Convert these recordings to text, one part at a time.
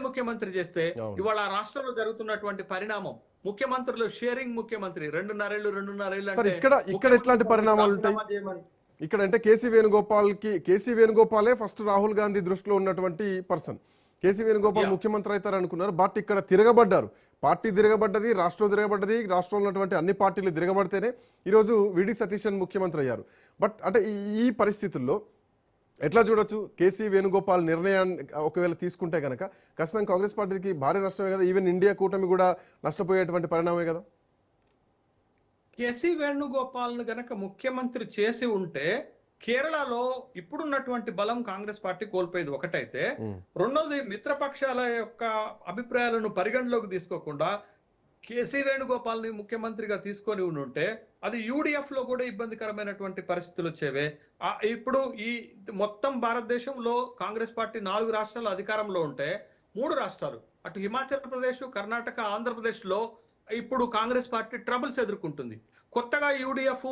ముఖ్యమంత్రి చేస్తే ఇవాళ ఆ రాష్ట్రంలో జరుగుతున్నటువంటి పరిణామం, ముఖ్యమంత్రులు షేరింగ్ ముఖ్యమంత్రి 2.5 అంటే ఇక్కడ ఎట్లాంటి పరిణామాలు ఉంటాయి ఇక్కడ అంటే కేసీ వేణుగోపాలే ఫస్ట్ రాహుల్ గాంధీ దృష్టిలో ఉన్నటువంటి పర్సన్. కేసీ వేణుగోపాల్ ముఖ్యమంత్రి అవుతారు అనుకున్నారు. బట్ ఇక్కడ తిరగబడ్డారు, పార్టీ తిరగబడ్డది, రాష్ట్రం తిరగబడ్డది, రాష్ట్రంలో ఉన్నటువంటి అన్ని పార్టీలు తిరగబడితేనే ఈరోజు విడి సతీశన్ ముఖ్యమంత్రి అయ్యారు. బట్ అంటే ఈ పరిస్థితుల్లో ఎట్లా చూడొచ్చు కేసీ వేణుగోపాల్ నిర్ణయాన్ని ఒకవేళ తీసుకుంటే కనుక ఖచ్చితంగా కాంగ్రెస్ పార్టీకి భారీ నష్టమే కదా, ఈవెన్ ఇండియా కూటమి కూడా నష్టపోయేటువంటి పరిణామమే కదా. కేసీ వేణుగోపాల్ ను గనక ముఖ్యమంత్రి చేసి ఉంటే కేరళలో ఇప్పుడున్నటువంటి బలం కాంగ్రెస్ పార్టీ కోల్పోయేది ఒకటైతే, రెండోది మిత్రపక్షాల యొక్క అభిప్రాయాలను పరిగణలోకి తీసుకోకుండా కేసీ వేణుగోపాల్ ని ముఖ్యమంత్రిగా తీసుకొని ఉంటే అది యూడిఎఫ్ లో కూడా ఇబ్బందికరమైనటువంటి పరిస్థితులు వచ్చేవే. ఇప్పుడు ఈ మొత్తం భారతదేశంలో కాంగ్రెస్ పార్టీ 4 రాష్ట్రాలు అధికారంలో ఉంటే 3 రాష్ట్రాలు అటు హిమాచల్ ప్రదేశ్, కర్ణాటక, ఆంధ్రప్రదేశ్ లో ఇప్పుడు కాంగ్రెస్ పార్టీ ట్రబుల్స్ ఎదుర్కొంటుంది. కొత్తగా యూడిఎఫ్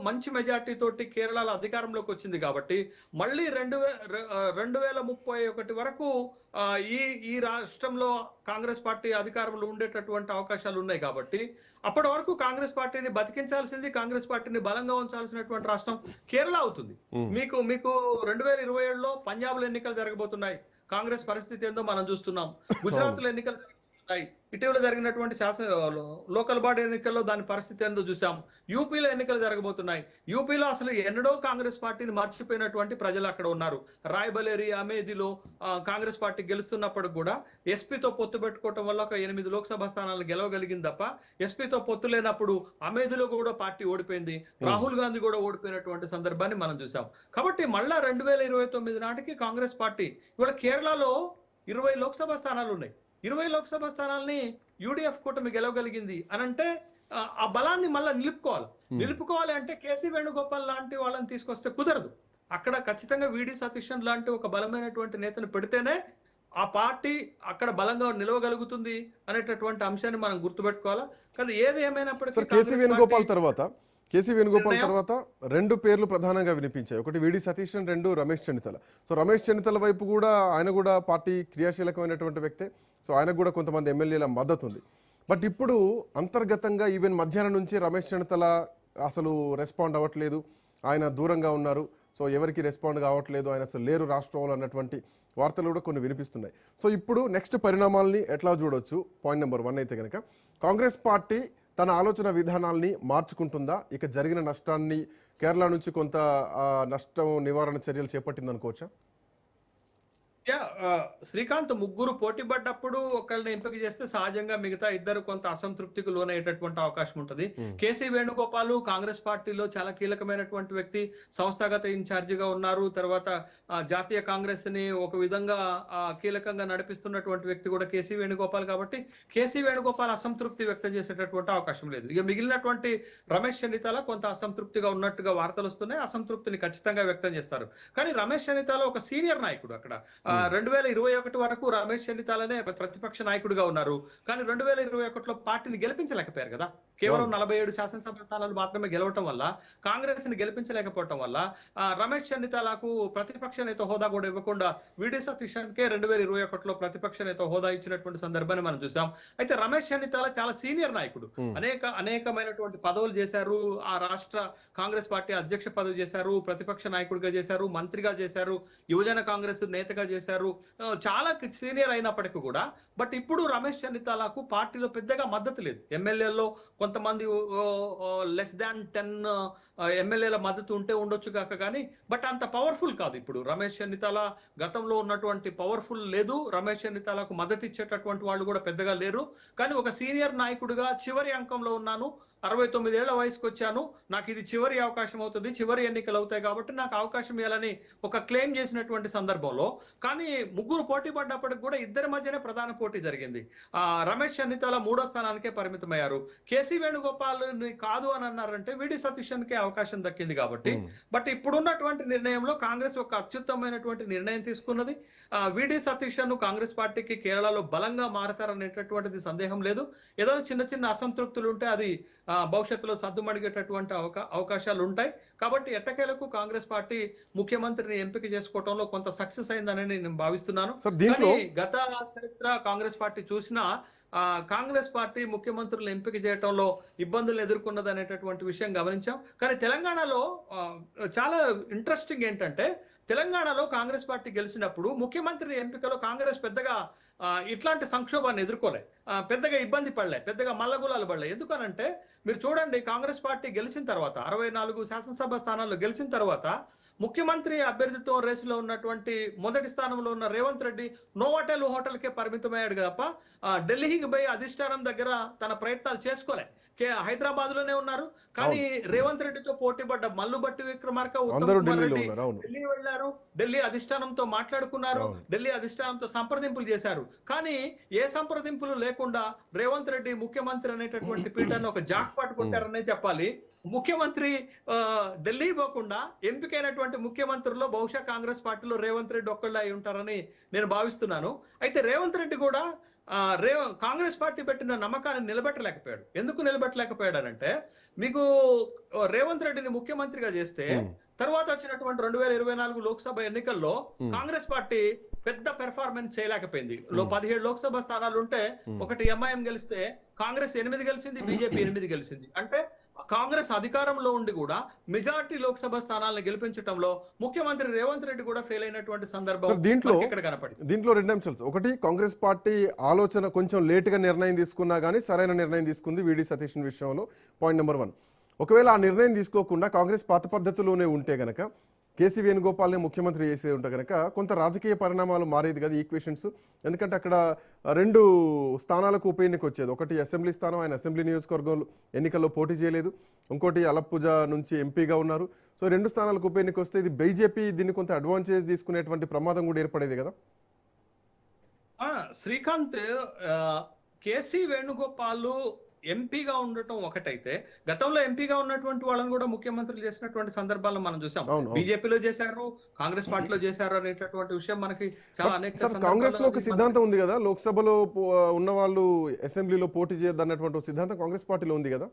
మంచి మెజార్టీ తోటి కేరళలో అధికారంలోకి వచ్చింది కాబట్టి మళ్ళీ 2031 వరకు ఈ రాష్ట్రంలో కాంగ్రెస్ పార్టీ అధికారంలో ఉండేటటువంటి అవకాశాలు ఉన్నాయి కాబట్టి అప్పటి వరకు కాంగ్రెస్ పార్టీని బతికించాల్సింది, కాంగ్రెస్ పార్టీని బలంగా ఉంచాల్సినటువంటి రాష్ట్రం కేరళ అవుతుంది. మీకు 2027లో పంజాబ్ లో ఎన్నికలు జరగబోతున్నాయి. కాంగ్రెస్ పరిస్థితి ఏందో మనం చూస్తున్నాం. గుజరాత్ లో ఎన్నికలు ఇటీవల జరిగినటువంటి లోకల్ బాడీ ఎన్నికల్లో దాని పరిస్థితి ఏందో చూసాం. యూపీలో ఎన్నికలు జరగబోతున్నాయి. యూపీలో అసలు ఎన్నడో కాంగ్రెస్ పార్టీని మర్చిపోయినటువంటి ప్రజలు అక్కడ ఉన్నారు. రాయ్బరేలీ, అమేథీలో కాంగ్రెస్ పార్టీ గెలుస్తున్నప్పుడు కూడా ఎస్పీతో పొత్తు పెట్టుకోవటం వల్ల ఒక 8 లోక్సభ స్థానాలు గెలవగలిగింది తప్ప ఎస్పీతో పొత్తు లేనప్పుడు అమేథీలో కూడా పార్టీ ఓడిపోయింది. రాహుల్ గాంధీ కూడా ఓడిపోయినటువంటి సందర్భాన్ని మనం చూసాం. కాబట్టి మళ్ళా 2029 నాటికి కాంగ్రెస్ పార్టీ ఇవాళ కేరళలో 20 లోక్సభ స్థానాలు ఉన్నాయి. 20 లోక్సభ స్థానాల్ని యూడిఎఫ్ కూటమి గెలవగలిగింది అని అంటే ఆ బలాన్ని మళ్ళీ నిలుపుకోవాలి అంటే కేసీ వేణుగోపాల్ లాంటి వాళ్ళని తీసుకొస్తే కుదరదు. అక్కడ ఖచ్చితంగా విడి సతీశన్ లాంటి ఒక బలమైనటువంటి నేతను పెడితేనే ఆ పార్టీ అక్కడ బలంగా నిలవగలుగుతుంది అనేటటువంటి అంశాన్ని మనం గుర్తుపెట్టుకోవాలా. కానీ ఏది ఏమైనప్పటికీ కేసీ వేణుగోపాల్ తర్వాత 2 పేర్లు ప్రధానంగా వినిపించాయి. ఒకటి విడి సతీశన్, 2 రమేష్ చెన్నితల. సో రమేష్ చెన్నితల వైపు కూడా ఆయన కూడా పార్టీ క్రియాశీలకమైనటువంటి వ్యక్తే. సో ఆయనకు కూడా కొంతమంది ఎమ్మెల్యేల మద్దతు ఉంది. బట్ ఇప్పుడు అంతర్గతంగా ఈవెన్ మధ్యాహ్నం నుంచి రమేష్ చెన్నితల అసలు రెస్పాండ్ అవ్వట్లేదు, ఆయన దూరంగా ఉన్నారు, సో ఎవరికి రెస్పాండ్ కావట్లేదు, ఆయన అసలు లేరు రాష్ట్రంలో అన్నటువంటి వార్తలు కూడా కొన్ని వినిపిస్తున్నాయి. సో ఇప్పుడు నెక్స్ట్ పరిణామాలని ఎట్లా చూడొచ్చు? పాయింట్ నెంబర్ 1 అయితే కనుక కాంగ్రెస్ పార్టీ తన ఆలోచన విధానాల్ని మార్చుకుంటుందా? ఇక జరిగిన నష్టాన్ని కేరళ నుంచి కొంత నష్టం నివారణ చర్యలు చేపట్టిందనుకోవచ్చా? శ్రీకాంత్, ముగ్గురు పోటీ పడ్డప్పుడు ఒకళ్ళని ఎంపిక చేస్తే సహజంగా మిగతా ఇద్దరు కొంత అసంతృప్తికి లోనయ్యేటటువంటి అవకాశం ఉంటుంది. కేసీ వేణుగోపాల్ కాంగ్రెస్ పార్టీలో చాలా కీలకమైనటువంటి వ్యక్తి, సంస్థాగత ఇన్ఛార్జిగా ఉన్నారు. తర్వాత జాతీయ కాంగ్రెస్ ని ఒక విధంగా కీలకంగా నడిపిస్తున్నటువంటి వ్యక్తి కూడా కేసీ వేణుగోపాల్ కాబట్టి కేసీ వేణుగోపాల్ అసంతృప్తి వ్యక్తం చేసేటటువంటి అవకాశం లేదు. ఇక మిగిలినటువంటి రమేష్ చెన్నితల కొంత అసంతృప్తిగా ఉన్నట్టుగా వార్తలు వస్తున్నాయి. అసంతృప్తిని ఖచ్చితంగా వ్యక్తం చేస్తారు. కానీ రమేష్ చెన్నితల ఒక సీనియర్ నాయకుడు. అక్కడ 2021 వరకు రమేష్ చెన్నితలనే ప్రతిపక్ష నాయకుడిగా ఉన్నారు. కానీ 2021లో పార్టీని గెలిపించలేకపోయారు కదా. కేవలం 47 శాసనసభ స్థానాలు మాత్రమే గెలవటం వల్ల, కాంగ్రెస్ ని గెలిపించలేకపోవటం వల్ల రమేష్ చెన్నితలకు ప్రతిపక్ష నేత హోదా కూడా ఇవ్వకుండా విడి సతీశన్ కే 2021లో ప్రతిపక్ష నేత హోదా ఇచ్చినటువంటి సందర్భాన్ని మనం చూసాం. అయితే రమేష్ చెన్నితల చాలా సీనియర్ నాయకుడు, అనేకమైనటువంటి పదవులు చేశారు. ఆ రాష్ట్ర కాంగ్రెస్ పార్టీ అధ్యక్ష పదవి చేశారు, ప్రతిపక్ష నాయకుడిగా చేశారు, మంత్రిగా చేశారు, యువజన కాంగ్రెస్ నేతగా చేశారు, చాలా సీనియర్ అయినప్పటికీ కూడా. బట్ ఇప్పుడు రమేష్ చెన్నితలకు పార్టీలో పెద్దగా మద్దతు లేదు. ఎమ్మెల్యేలో కొంతమంది లెస్ దాన్ 10 ఎమ్మెల్యేల మద్దతు ఉంటే ఉండొచ్చు కాక కానీ బట్ అంత పవర్ఫుల్ కాదు. ఇప్పుడు రమేష్ చెన్నితల గతంలో ఉన్నటువంటి పవర్ఫుల్ లేదు. రమేష్ చెన్నితలకు మద్దతు ఇచ్చేటటువంటి వాళ్ళు కూడా పెద్దగా లేరు. కానీ ఒక సీనియర్ నాయకుడిగా చివరి అంకంలో ఉన్నాను, 69 ఏళ్ల వయసుకు వచ్చాను, నాకు ఇది చివరి అవకాశం అవుతుంది, చివరి ఎన్నికలు అవుతాయి కాబట్టి నాకు అవకాశం ఇవ్వాలని ఒక క్లెయిమ్ చేసినటువంటి సందర్భంలో. కానీ ముగ్గురు పోటీ పడ్డప్పటికి కూడా ఇద్దరి మధ్యనే ప్రధాన పోటీ జరిగింది. రమేష్ చెన్నితల 3వ స్థానానికే పరిమితమయ్యారు. కేసీ వేణుగోపాల్ కాదు అని అన్నారంటే విడి సతీశన్ కే అవకాశం దక్కింది కాబట్టి. బట్ ఇప్పుడున్నటువంటి నిర్ణయంలో కాంగ్రెస్ ఒక అత్యుత్తమైనటువంటి నిర్ణయం తీసుకున్నది. విడి సతీశన్ కాంగ్రెస్ పార్టీకి కేరళలో బలంగా మారతారనేటటువంటిది సందేహం లేదు. ఏదో చిన్న చిన్న అసంతృప్తులు ఉంటే అది భవిష్యత్తులో సద్దుమణిగేటటువంటి అవకాశాలు ఉంటాయి. కాబట్టి ఎట్టకేలకు కాంగ్రెస్ పార్టీ ముఖ్యమంత్రిని ఎంపిక చేసుకోవడంలో కొంత సక్సెస్ అయిందని నేను భావిస్తున్నాను. కానీ గత చరిత్ర కాంగ్రెస్ పార్టీ చూసినా కాంగ్రెస్ పార్టీ ముఖ్యమంత్రులను ఎంపిక చేయడంలో ఇబ్బందులు ఎదుర్కొన్నది అనేటటువంటి విషయం గమనించాం. కానీ తెలంగాణలో చాలా ఇంట్రెస్టింగ్ ఏంటంటే, తెలంగాణలో కాంగ్రెస్ పార్టీ గెలిచినప్పుడు ముఖ్యమంత్రి ఎంపికలో కాంగ్రెస్ పెద్దగా ఇట్లాంటి సంక్షోభాన్ని ఎదుర్కోలే, పెద్దగా ఇబ్బంది పడలే, పెద్దగా మల్లగులాలు పడలే. ఎందుకనంటే మీరు చూడండి, కాంగ్రెస్ పార్టీ గెలిచిన తర్వాత 64 శాసనసభ స్థానాల్లో గెలిచిన తర్వాత ముఖ్యమంత్రి అభ్యర్థిత్వం రేసులో ఉన్నటువంటి మొదటి స్థానంలో ఉన్న రేవంత్ రెడ్డి నోవాటెల్ హోటల్కే పరిమితమయ్యాడు తప్ప ఢిల్లీకి పోయి అధిష్టానం దగ్గర తన ప్రయత్నాలు చేసుకోలే. హైదరాబాద్ లోనే ఉన్నారు. కానీ రేవంత్ రెడ్డితో పోటీ పడ్డ మల్లు బట్టి విక్రమార్క, ఉత్తమ్ కుమార్ రెడ్డి ఢిల్లీ వెళ్లారు, ఢిల్లీ అధిష్టానంతో మాట్లాడుకున్నారు, ఢిల్లీ అధిష్టానంతో సంప్రదింపులు చేశారు. కానీ ఏ సంప్రదింపులు లేకుండా రేవంత్ రెడ్డి ముఖ్యమంత్రి అనేటటువంటి పీఠాన్ని ఒక జాక్ పాటు కొట్టారనే చెప్పాలి. ముఖ్యమంత్రి ఢిల్లీ పోకుండా ఎంపికైనటువంటి ముఖ్యమంత్రుల్లో బహుశా కాంగ్రెస్ పార్టీలో రేవంత్ రెడ్డి ఒక్కళ్ళే అయి ఉంటారని నేను భావిస్తున్నాను. అయితే రేవంత్ రెడ్డి కూడా కాంగ్రెస్ పార్టీ పెట్టిన నమ్మకాన్ని నిలబెట్టలేకపోయాడు. ఎందుకు నిలబెట్టలేకపోయాడనంటే, మీకు రేవంత్ రెడ్డిని ముఖ్యమంత్రిగా చేస్తే తర్వాత వచ్చినటువంటి 2024 లోక్సభ ఎన్నికల్లో కాంగ్రెస్ పార్టీ పెద్ద పెర్ఫార్మెన్స్ చేయలేకపోయింది. 17 లోక్సభ స్థానాలు ఉంటే ఒకటి ఎంఐఎం గెలిస్తే కాంగ్రెస్ 8 గెలిచింది, బీజేపీ 8 గెలిచింది. అంటే కాంగ్రెస్ అధికారంలో ఉండి కూడా మెజారిటీ లోక్సభ స్థానాలను గెలిపించడంలో ముఖ్యమంత్రి రేవంత్ రెడ్డి కూడా ఫెయిల్ అయినటువంటి సందర్భం ఇక్కడ కనపడింది. దీంట్లో రెండు అంశాలు. ఒకటి, కాంగ్రెస్ పార్టీ ఆలోచన కొంచెం లేటుగా నిర్ణయం తీసుకున్నా కానీ సరైన నిర్ణయం తీసుకుంది వీడి సతీష్ విషయంలో. పాయింట్ నెంబర్ 1, ఒకవేళ ఆ నిర్ణయం తీసుకోకుండా కాంగ్రెస్ పాత పద్ధతిలోనే ఉంటే గనక, కేసీ వేణుగోపాల్ని ముఖ్యమంత్రి చేసే ఉంటే కనుక కొంత రాజకీయ పరిణామాలు మారేది కదా ఈక్వేషన్స్. ఎందుకంటే అక్కడ 2 స్థానాలకు ఉప ఎన్నిక వచ్చేది. ఒకటి అసెంబ్లీ స్థానం, ఆయన అసెంబ్లీ నియోజకవర్గంలో ఎన్నికల్లో పోటీ చేయలేదు. ఇంకోటి అలప్పుజ నుంచి ఎంపీగా ఉన్నారు. సో 2 స్థానాలకు ఉప ఎన్నిక వస్తే ఇది బీజేపీ దీన్ని కొంత అడ్వాంటేజ్ తీసుకునేటువంటి ప్రమాదం కూడా ఏర్పడేది కదా. శ్రీకాంత్, కేసీ వేణుగోపాల్ ఎంపీగా ఉండటం ఒకటైతే, గతంలో ఎంపీగా ఉన్నటువంటి వాళ్ళని కూడా ముఖ్యమంత్రులు చేసినటువంటి సందర్భాలను మనం చూసాం. బీజేపీలో చేశారు, కాంగ్రెస్ పార్టీలో చేశారు అనేటటువంటి విషయం మనకి చాలా అనేక. కాంగ్రెస్ లో ఒక సిద్ధాంతం ఉంది కదా, లోక్సభలో ఉన్న వాళ్ళు అసెంబ్లీలో పోటీ చేయొద్దు అన్నటువంటి సిద్ధాంతం కాంగ్రెస్ పార్టీలో ఉంది కదా.